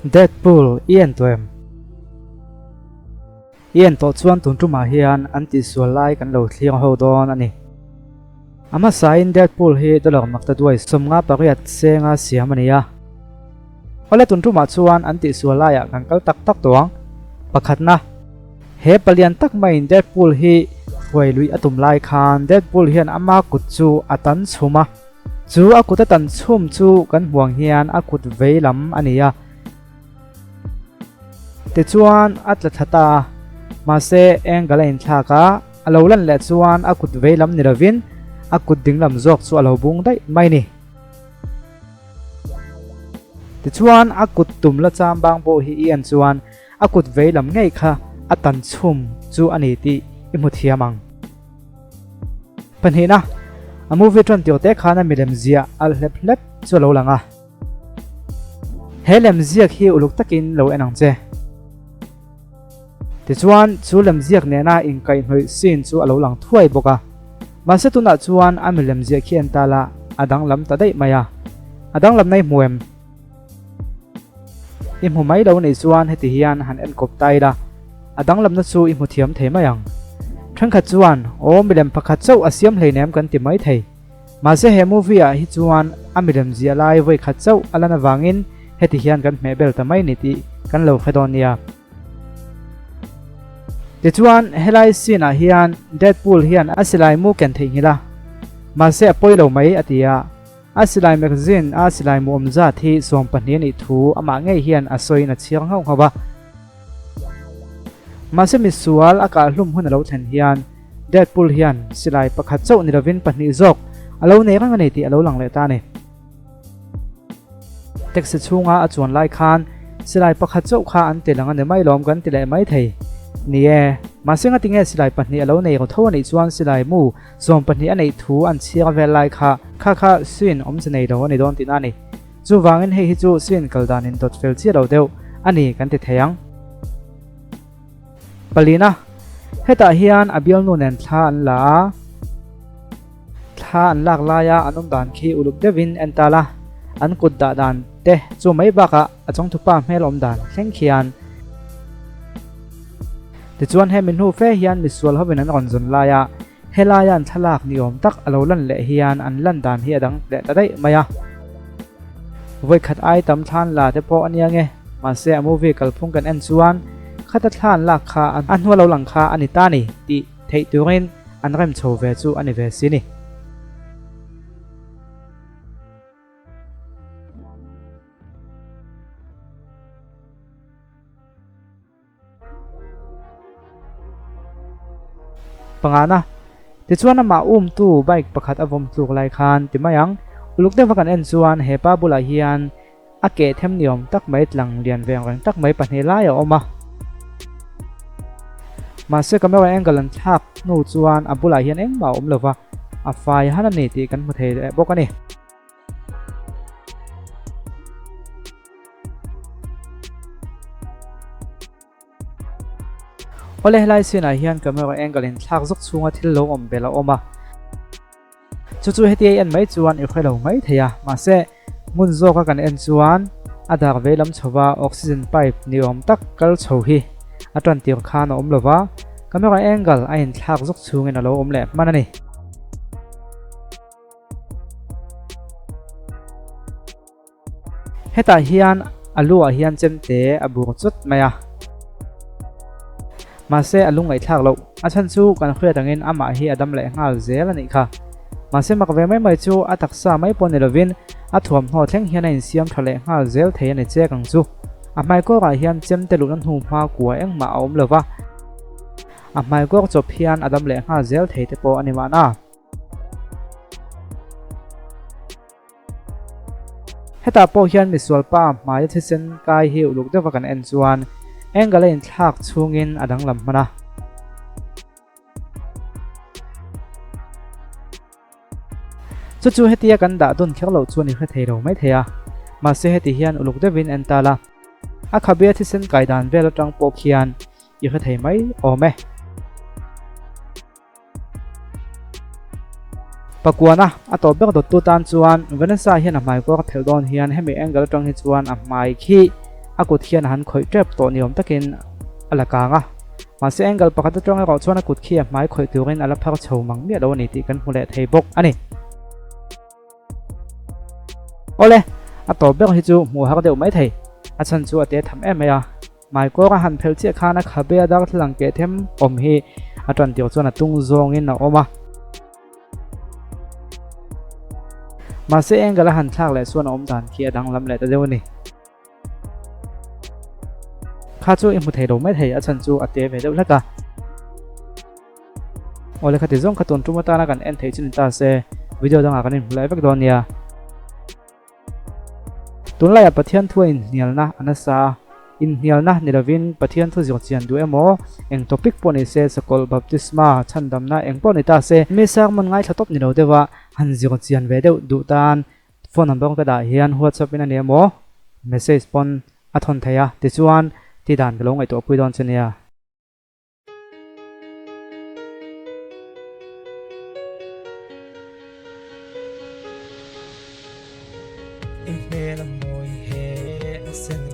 Deadpool Ian Toem Ian to chuan tuntuma hian anti sualai kan lo thliang ho don ani ama sain Deadpool hi dolok makta duai somnga pariat senga siamania ole tuntuma chuan anti sualaya kan kal tak tak tawang pakhatna he palian tak mai Deadpool hi huai lui atum lai khan Deadpool hian ama kut chu atan chuma chu akut atan chum chu kan huang hian akut veilam ania te chuan atla thata mase engalain thaka alolan le chuan akut veilam niravin akut dinglam zok chu alo bung dai mai ni te chuan akut tumla cham bang bo hi ian chuan akut veilam ngei kha atan chum chu ani ti imuthiamang panhina a movie tran tio te khana milem zia al hlep chu lo langa helem ziak hi uluk takin lo enang che ti chuan chu lem ziak ne na in kai hnoi sin chu alo lang thuai boka mase tuna chuan amilem ziak hi an tala adang lam ta dei maya adang lam nei muem im humai lo nei chuan heti hian han en kop tai da adang lam na chu im huthiam thei mayang thang kha chuan o milem pakhat chau asiam hleinem kan ti mai thei mase he movie a hi chuan amilem zia lai voi khat chau alana wangin heti hian kan mebel ta mai ni ti kan lo khadonia ti chuan helai sina hian Deadpool hian asilai mu ken thei hila mase poilo mai atia asilai magazine asilai mu omza thi som pahni ni thu ama ngei hian asoi na chiang hau hawa mase misual aka hlum hun alo then hian Deadpool hian silai pakhat chau ni ravin pahni zok alo nei rang ani ti alo lang le ta ni text chunga a chuan lai khan silai pakhat chau kha an te lang an mai lom kan ti le mai thei nie masenga tinge silai pahni alo nei ro thawani chuan silai mu som pahni anei thu an chiang vel lai kha sin om chnei do ani don tin ani chu wangin hei hi chu sin kaldan in dot fel chi lo deu ani kan ti theyang palina heta hian abial nu nen thla an lak laya anum dan khi uluk devin entala an kut da dan te chu mai baka achong thupa hmel om dan thleng khian ti chuan he min hu fe hian misual hovin an ron zon laya helaya an thalak ni om tak alo lan le hian an lan dan hi adang le ta dai maya voi khat ai tam than la te po ania nge ma se a movie kalphung kan en chuan khata thlan lak kha an hu lo lang kha ani ta ni ti thei turin an rem chho ve chu ani ve sini pangana ti chuan ama tu bike pakhat avom tluk lai khan ti mayang uluk de vakan en chuan hepa bula hian ake them niom tak mai tlang lian veng rang tak mai pahni lai oma mase camera angle an thak nu chuan abula hian eng ma om lova a fai hanani ti kan mu thei bokani ole helai sina hian camera angle in thak zok chunga thil lo om bela oma chu heti an mai chuan i khelo mai theya mase mun zoka kan en chuan adak velam chowa oxygen pipe ni om tak kal chho hi atran tir khan om lova camera angle a in thak zok chungin alo om le manani heta hian alu a hian chemte abur chut maya mase alung ai thak lo achan chu kan khre tangin ama hi adam le ngal zel ani kha mase makve mai chu ataksa mai pon lovin a thuam ho thleng hian in siam thale ngal zel thei ani che kang chu a mai ko ra hian chemte lu nan hu ma kwa eng ma om lova a mai ko chop hian adam le ngal zel thei te po ani ma na heta po hian misual pa mai thisen kai hi uluk de vakan en chuan engale in thak chungin adang lam mana chu hetia kan da don khelo chuani kha thei ro mai theya ma se heti hian uluk devin entala a khabia thisen kaidan vel tang po khian i kha thei mai ome pakuana ato bek dot tu tan chuan vanessa hian a mai ko thel don hian hemi angle tang hi chuan a mai khi akut khian han khoi trep to niom takin alakanga mase angle pakhat atong ro chuan akut khia mai khoi turin ala phar chho mang mi lo ni ti kan hmule thei bok ani ole a to ber hi chu mu har deuh mai thei a chan chu ate tham em ya mai ko ra han phel che khana khabe dar thlang ke them om hi atran tiu chuan atung zong in na oma mase angle han thak le chuan om dan khi adang lam le ta deu ni kha chu imu thei do mai thei a chan chu ate ve deuh laka ole khati zong khaton tumata na kan en thei chin ta se video dang akanin lai vek don ya tunlai pathian thuin nialna anasa in nialna nilavin pathian thu jong chian du emo eng topic poni se sakol baptisma chandamna eng poni ta se me sak mon ngai thatop ni lo dewa han jong chian ve deuh du tan phone number ka da hian whatsapp in ani emo message pon athon theya ti chuan ti dan galong ai to pui don chenia em mê là môi hè sen